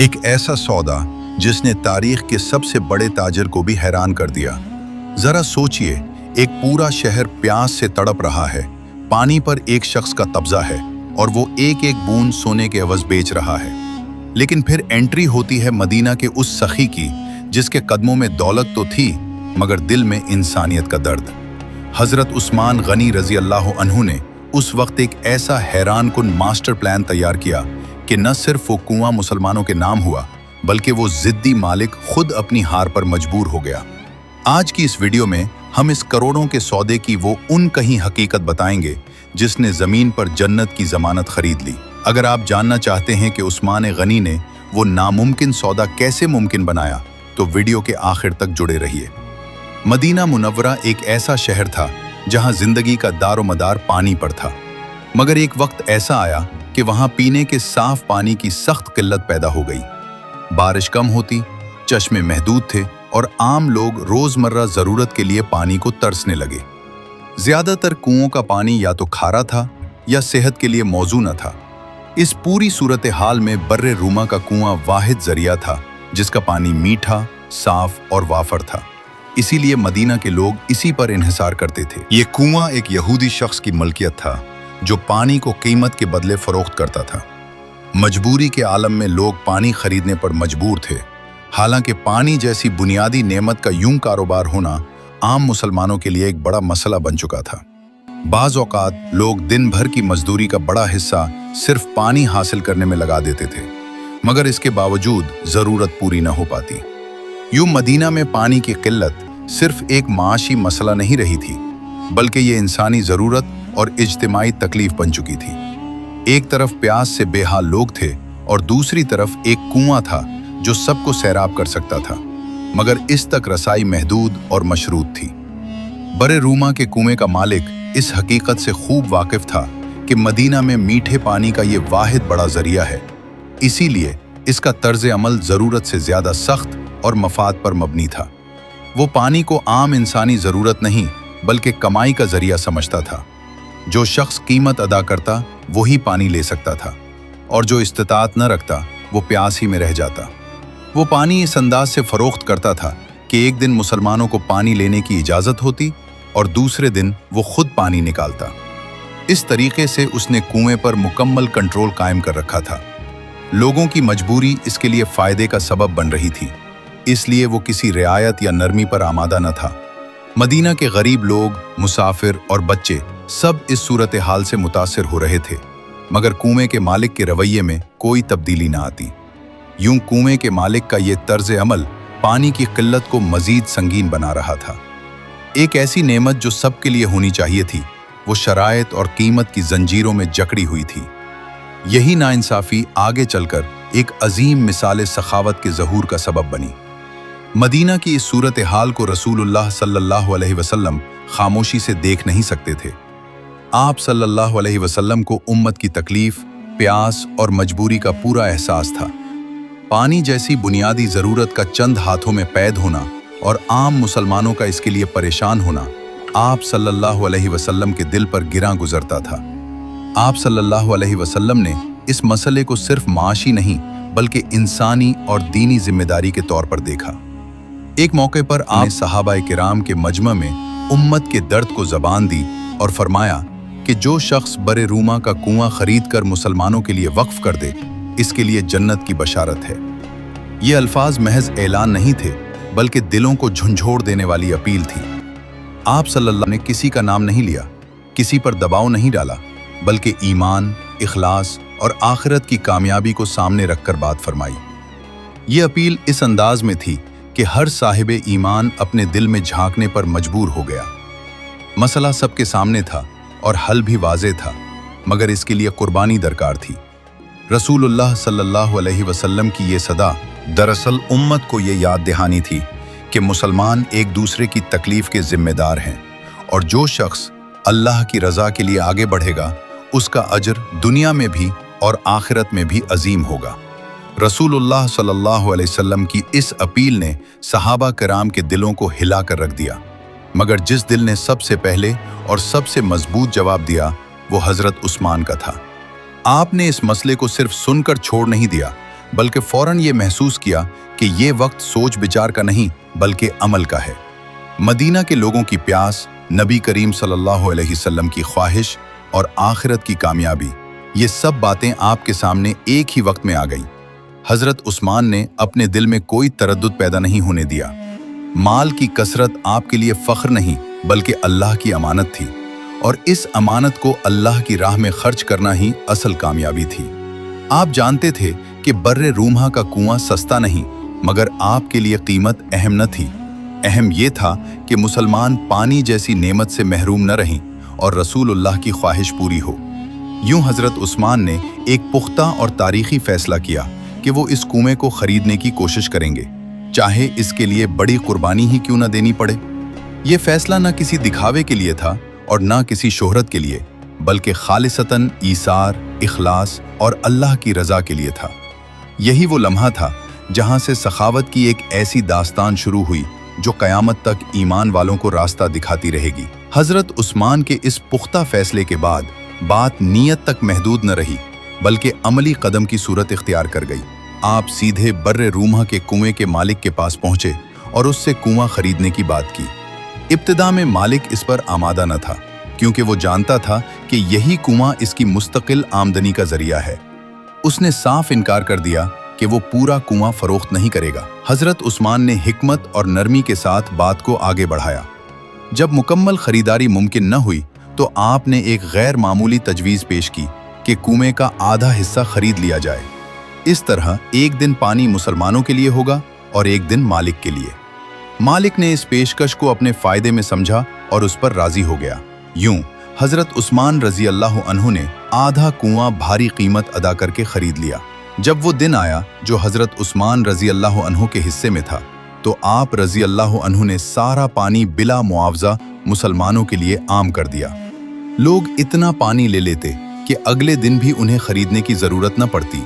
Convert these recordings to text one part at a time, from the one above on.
एक ऐसा सौदा जिसने तारीख के सबसे बड़े ताजिर को भी हैरान कर दिया। जरा सोचिए, एक पूरा शहर प्यास से तड़प रहा है, पानी पर एक शख्स का कब्जा है और वो एक एक बूंद सोने के एवज बेच रहा है। लेकिन फिर एंट्री होती है मदीना के उस सखी की जिसके कदमों में दौलत तो थी मगर दिल में इंसानियत का दर्द। हजरत उस्मान गनी रजी अल्लाह अन्हु ने उस वक्त एक ऐसा हैरान कुन मास्टर प्लान तैयार किया कि न सिर्फ वो कुआं मुसलमानों के नाम हुआ बल्कि वो जिद्दी मालिक खुद अपनी हार पर मजबूर हो गया। आज की इस वीडियो में हम इस करोड़ों के सौदे की वो उन कहीं हकीकत बताएंगे जिसने जमीन पर जन्नत की जमानत खरीद ली। अगर आप जानना चाहते हैं कि उस्मान गनी ने वो नामुमकिन सौदा कैसे मुमकिन बनाया तो वीडियो के आखिर तक जुड़े रहिए। मदीना मुनव्वरा एक ऐसा शहर था जहां जिंदगी का दारोमदार पानी पर था, मगर एक वक्त ऐसा आया कि वहां पीने के साफ पानी की सख्त किल्लत पैदा हो गई। बारिश कम होती, चश्मे महदूद थे और आम लोग रोजमर्रा जरूरत के लिए पानी को तरसने लगे। ज्यादातर कुओं का पानी या तो खारा था या सेहत के लिए मौजू न था। इस पूरी सूरत हाल में बर्रे रूमा का कुआं वाहिद जरिया था जिसका पानी मीठा, साफ और वाफर था। इसीलिए मदीना के लोग इसी पर इन्हिसार करते थे। ये कुआं एक यहूदी शख्स की मलकियत था जो पानी को कीमत के बदले फरोख्त करता था। मजबूरी के आलम में लोग पानी खरीदने पर मजबूर थे। हालांकि पानी जैसी बुनियादी नेमत का यूं कारोबार होना आम मुसलमानों के लिए एक बड़ा मसला बन चुका था। बाज़ औक़ात लोग दिन भर की मजदूरी का बड़ा हिस्सा सिर्फ पानी हासिल करने में लगा देते थे, मगर इसके बावजूद ज़रूरत पूरी न हो पाती। यूं मदीना में पानी की किल्लत सिर्फ एक माशी मसला नहीं रही थी, बल्कि ये इंसानी ज़रूरत और इज्तिमाई तकलीफ बन चुकी थी। एक तरफ प्यास से बेहाल लोग थे और दूसरी तरफ एक कुआं था जो सबको सैराब कर सकता था, मगर इस तक रसाई महदूद और मशरूत थी। बरे रूमा के कुएं का मालिक इस हकीकत से खूब वाकिफ था कि मदीना में मीठे पानी का ये वाहिद बड़ा जरिया है, इसीलिए इसका तर्ज अमल ज़रूरत से ज़्यादा सख्त और मफाद पर मबनी था। वो पानी को आम इंसानी ज़रूरत नहीं बल्कि कमाई का जरिया समझता था। जो शख्स कीमत अदा करता वही पानी ले सकता था और जो इस्तिताअत न रखता वो प्यास ही में रह जाता। वो पानी इस अंदाज से फरोख्त करता था कि एक दिन मुसलमानों को पानी लेने की इजाज़त होती और दूसरे दिन वो खुद पानी निकालता। इस तरीके से उसने कुएं पर मुकम्मल कंट्रोल कायम कर रखा था। लोगों की मजबूरी इसके लिए फ़ायदे का सबब बन रही थी, इसलिए वो किसी रियायत या नरमी पर आमादा न था। मदीना के गरीब लोग, मुसाफिर और बच्चे सब इस सूरत हाल से मुतासिर हो रहे थे, मगर कुएं के मालिक के रवैये में कोई तब्दीली न आती। यूं कुएं के मालिक का ये तर्ज अमल पानी की किल्लत को मजीद संगीन बना रहा था। एक ऐसी नेमत जो सबके लिए होनी चाहिए थी, वो शरायत और कीमत की जंजीरों में जकड़ी हुई थी। यही नाइंसाफ़ी आगे चलकर एक अजीम मिसाल सखावत के ज़हूर का सबब बनी। मदीना की इस सूरत हाल को रसूलुल्लाह सल्लल्लाहु अलैहि वसल्लम खामोशी से देख नहीं सकते थे। आप सल्लल्लाहु अलैहि वसल्लम को उम्मत की तकलीफ, प्यास और मजबूरी का पूरा एहसास था। पानी जैसी बुनियादी ज़रूरत का चंद हाथों में पैद होना और आम मुसलमानों का इसके लिए परेशान होना आप सल्लल्लाहु अलैहि वसल्लम के दिल पर गिरा गुजरता था। आप सल्लल्लाहु अलैहि वसल्लम ने इस मसले को सिर्फ माशी नहीं बल्कि इंसानी और दीनी जिम्मेदारी के तौर पर देखा। एक मौके पर आपने सहाबाए किराम के मजमा में उम्मत के दर्द को ज़बान दी और फरमाया कि जो शख्स बरे रूमा का कुआं खरीद कर मुसलमानों के लिए वक्फ कर दे, इसके लिए जन्नत की बशारत है। ये अल्फाज महज ऐलान नहीं थे बल्कि दिलों को झंझोड़ देने वाली अपील थी। आप सल्लल्लाहु ने किसी का नाम नहीं लिया, किसी पर दबाव नहीं डाला, बल्कि ईमान, इखलास और आखिरत की कामयाबी को सामने रखकर बात फरमाई। ये अपील इस अंदाज में थी कि हर साहिब ईमान अपने दिल में झांकने पर मजबूर हो गया। मसला सबके सामने था और हल भी वाज़ेह था, मगर इसके लिए कुर्बानी दरकार थी। रसूलुल्लाह सल्लल्लाहु अलैहि वसल्लम की ये सदा दरअसल उम्मत को ये याद दहानी थी कि मुसलमान एक दूसरे की तकलीफ के जिम्मेदार हैं और जो शख्स अल्लाह की रज़ा के लिए आगे बढ़ेगा उसका अजर दुनिया में भी और आखिरत में भी अजीम होगा। रसूलुल्लाह सल्लल्लाहु अलैहि वसल्लम की इस अपील ने सहाबा किराम के दिलों को हिला कर रख दिया, मगर जिस दिल ने सबसे पहले और सबसे मजबूत जवाब दिया वो हज़रत उस्मान का था। आपने इस मसले को सिर्फ सुनकर छोड़ नहीं दिया बल्कि फौरन ये महसूस किया कि ये वक्त सोच विचार का नहीं बल्कि अमल का है। मदीना के लोगों की प्यास, नबी करीम सल्लल्लाहु अलैहि वसल्लम की ख्वाहिश और आखिरत की कामयाबी, ये सब बातें आपके सामने एक ही वक्त में आ गई। हजरत उस्मान ने अपने दिल में कोई तरद्दुद पैदा नहीं होने दिया। माल की कसरत आपके लिए फख्र नहीं बल्कि अल्लाह की अमानत थी, और इस अमानत को अल्लाह की राह में खर्च करना ही असल कामयाबी थी। आप जानते थे कि बर्रे रूमा का कुआं सस्ता नहीं, मगर आपके लिए कीमत अहम न थी। अहम ये था कि मुसलमान पानी जैसी नेमत से महरूम न रहें और रसूलुल्लाह की ख्वाहिश पूरी हो। यूं हजरत उस्मान ने एक पुख्ता और तारीखी फैसला किया कि वो इस कुएं को खरीदने की कोशिश करेंगे, चाहे इसके लिए बड़ी कुर्बानी ही क्यों न देनी पड़े। ये फैसला न किसी दिखावे के लिए था और न किसी शोहरत के लिए, बल्कि खालिसतन ईसार, इखलास और अल्लाह की रजा के लिए था। यही वो लम्हा था जहां से सखावत की एक ऐसी दास्तान शुरू हुई जो कयामत तक ईमान वालों को रास्ता दिखाती रहेगी। हजरत उस्मान के इस पुख्ता फैसले के बाद बात नीयत तक महदूद न रही बल्कि अमली कदम की सूरत इख्तियार कर गई। आप सीधे बर्रे रूमा के कुएं के मालिक के पास पहुंचे और उससे कुआं खरीदने की बात की। इब्तिदा में मालिक इस पर आमादा न था, क्योंकि वो जानता था कि यही कुआं इसकी मुस्तकिल आमदनी का जरिया है। उसने साफ इनकार कर दिया कि वो पूरा कुआं फरोख्त नहीं करेगा। हजरत उस्मान ने हिकमत और नरमी के साथ बात को आगे बढ़ाया। जब मुकम्मल खरीदारी मुमकिन न हुई तो आपने एक गैर मामूली तजवीज़ पेश की कि कुएं का आधा हिस्सा खरीद लिया जाए। इस तरह एक दिन पानी मुसलमानों के लिए होगा और एक दिन मालिक के लिए। मालिक ने इस पेशकश को अपने फायदे में समझा और उस पर राजी हो गया। यूं हजरत उस्मान रजी अल्लाह अन्हु ने आधा कुआं भारी कीमत अदा करके खरीद लिया। जब वो दिन आया जो हजरत उस्मान रजी अल्लाह अन्हु के हिस्से में था, तो आप रजी अल्लाह अन्हु ने सारा पानी बिला मुआवजा मुसलमानों के लिए आम कर दिया। लोग इतना पानी ले लेते कि अगले दिन भी उन्हें खरीदने की जरूरत न पड़ती।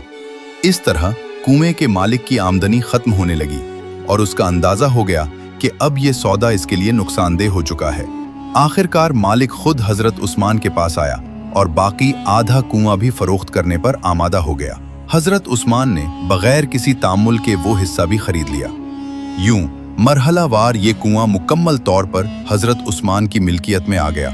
इस तरह कुएं के मालिक की आमदनी खत्म होने लगी और उसका अंदाजा हो गया कि अब ये सौदा इसके लिए नुकसानदेह हो चुका है। आखिरकार मालिक खुद हजरत उस्मान के पास आया और बाकी आधा कुआं भी फरोख्त करने पर आमादा हो गया। हजरत उस्मान ने बगैर किसी तामुल के वो हिस्सा भी खरीद लिया। यूं मरहलावार ये कुआं मुकम्मल तौर पर हजरत उस्मान की मिल्कियत में आ गया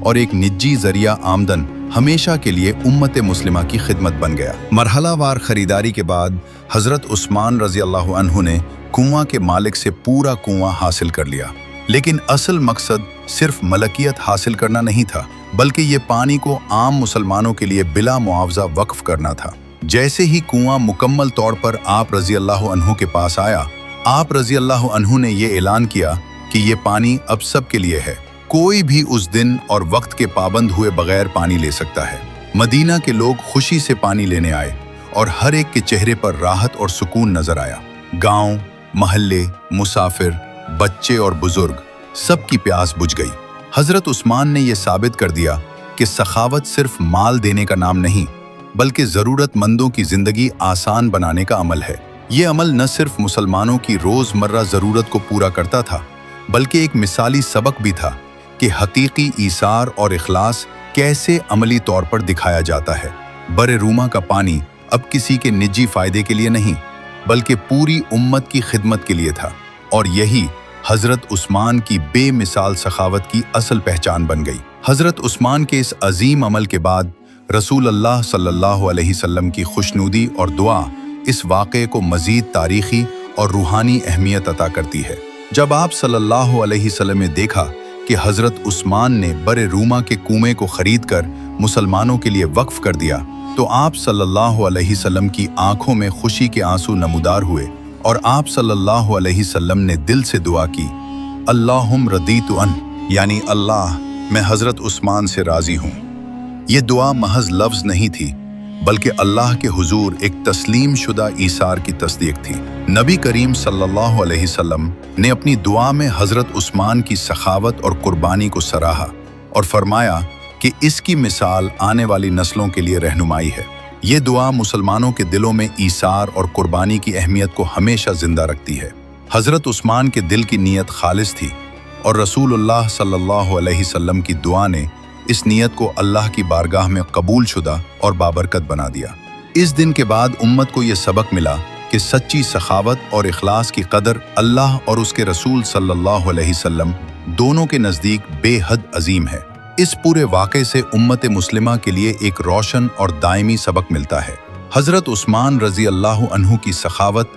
और एक निजी जरिया आमदन हमेशा के लिए उम्मत मुस्लिमा की खिदमत बन गया। मरहलावार खरीदारी के बाद हजरत उस्मान रजी अल्लाह अन्हु ने कुआं के मालिक से पूरा कुआं हासिल कर लिया। लेकिन असल मकसद सिर्फ मलकियत हासिल करना नहीं था, बल्कि ये पानी को आम मुसलमानों के लिए बिला मुआवजा वक्फ करना था। जैसे ही कुआं मुकम्मल तौर पर आप रजी अल्लाह अन्हु के पास आया, आप रजी अल्लाह अन्हु ने ये ऐलान किया कि ये पानी अब सब के लिए है। कोई भी उस दिन और वक्त के पाबंद हुए बगैर पानी ले सकता है। मदीना के लोग खुशी से पानी लेने आए और हर एक के चेहरे पर राहत और सुकून नजर आया। गांव, महल्ले, मुसाफिर, बच्चे और बुजुर्ग, सबकी प्यास बुझ गई। हजरत उस्मान ने यह साबित कर दिया कि सखावत सिर्फ माल देने का नाम नहीं, बल्कि जरूरतमंदों की जिंदगी आसान बनाने का अमल है। ये अमल न सिर्फ मुसलमानों की रोजमर्रा जरूरत को पूरा करता था, बल्कि एक मिसाली सबक भी था कि हकीकी ईसार और इखलास कैसे अमली तौर पर दिखाया जाता है। बरे रूमा का पानी अब किसी के निजी फायदे के लिए नहीं, बल्कि पूरी उम्मत की खिदमत के लिए था, और यही हजरत उस्मान की बेमिसाल सखावत की असल पहचान बन गई। हजरत उस्मान के इस अजीम अमल के बाद रसूल अल्लाह सल्लल्लाहु अलैहि वसल्लम की खुशनुदी और दुआ इस वाक़े को मज़ीद तारीख़ी और रूहानी अहमियत अता करती है। जब आप सल्लल्लाहु अलैहि वसल्लम ने देखा कि हजरत उस्मान ने बरे रूमा के कुएं को खरीद कर मुसलमानों के लिए वक्फ कर दिया, तो आप सल्लल्लाहु अलैहि वसल्लम की आंखों में खुशी के आंसू नमूदार हुए और आप सल्लल्लाहु अलैहि वसल्लम ने दिल से दुआ की, अल्लाहुम रदीतु अन, यानी अल्लाह मैं हजरत उस्मान से राजी हूँ। ये दुआ महज लफ्ज नहीं थी, बल्कि अल्लाह के हुजूर एक तस्लीम शुदा ईसार की तस्दीक थी। नबी करीम सल्लल्लाहु अलैहि वसल्लम ने अपनी दुआ में हजरत उस्मान की सखावत और कुर्बानी को सराहा और फरमाया कि इसकी मिसाल आने वाली नस्लों के लिए रहनुमाई है। ये दुआ मुसलमानों के दिलों में ईसार और कुर्बानी की अहमियत को हमेशा जिंदा रखती है। हजरत उस्मान के दिल की नीयत खालिस थी और रसूलुल्लाह सल्लल्लाहु अलैहि वसल्लम की दुआ ने इस नीयत को अल्लाह की बारगाह में कबूल शुदा और बाबरकत बना दिया। इस दिन के बाद उम्मत को ये सबक मिला कि सच्ची सखावत और इखलास की कदर अल्लाह और उसके रसूल सल्लल्लाहु अलैहि वसल्लम दोनों के नज़दीक बेहद अजीम है। इस पूरे वाक़े से उम्मत मुस्लिमा के लिए एक रोशन और दायमी सबक मिलता है। हज़रत उस्मान रज़ी अल्लाह अन्हु की सखावत,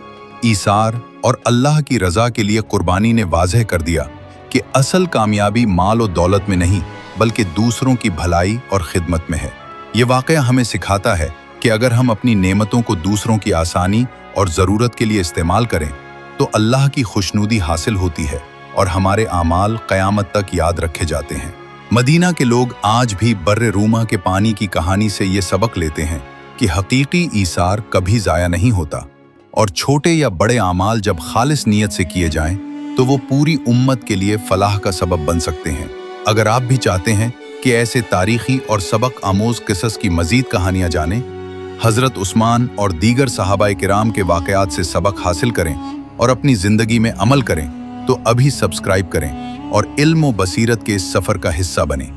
ईसार और अल्लाह की रज़ा के लिए कुर्बानी ने वाज़ह कर दिया कि असल कामयाबी माल और दौलत में नहीं बल्कि दूसरों की भलाई और खिदमत में है। ये वाक़या हमें सिखाता है कि अगर हम अपनी नेमतों को दूसरों की आसानी और ज़रूरत के लिए इस्तेमाल करें तो अल्लाह की खुशनुदी हासिल होती है और हमारे आमाल क़यामत तक याद रखे जाते हैं। मदीना के लोग आज भी बर्रे रूमा के पानी की कहानी से ये सबक लेते हैं कि हकीकी ईसार कभी ज़ाया नहीं होता और छोटे या बड़े आमाल जब खालिस नीयत से किए जाएं तो वो पूरी उम्मत के लिए फलाह का सबब बन सकते हैं। अगर आप भी चाहते हैं कि ऐसे तारीखी और सबक आमोज किस्सस की मज़ीद कहानियाँ जानें, हज़रत उस्मान और दीगर सहाबाए किराम के वाक़यात से सबक हासिल करें और अपनी ज़िंदगी में अमल करें, तो अभी सब्सक्राइब करें और इल्म व बसीरत के इस सफ़र का हिस्सा बनें।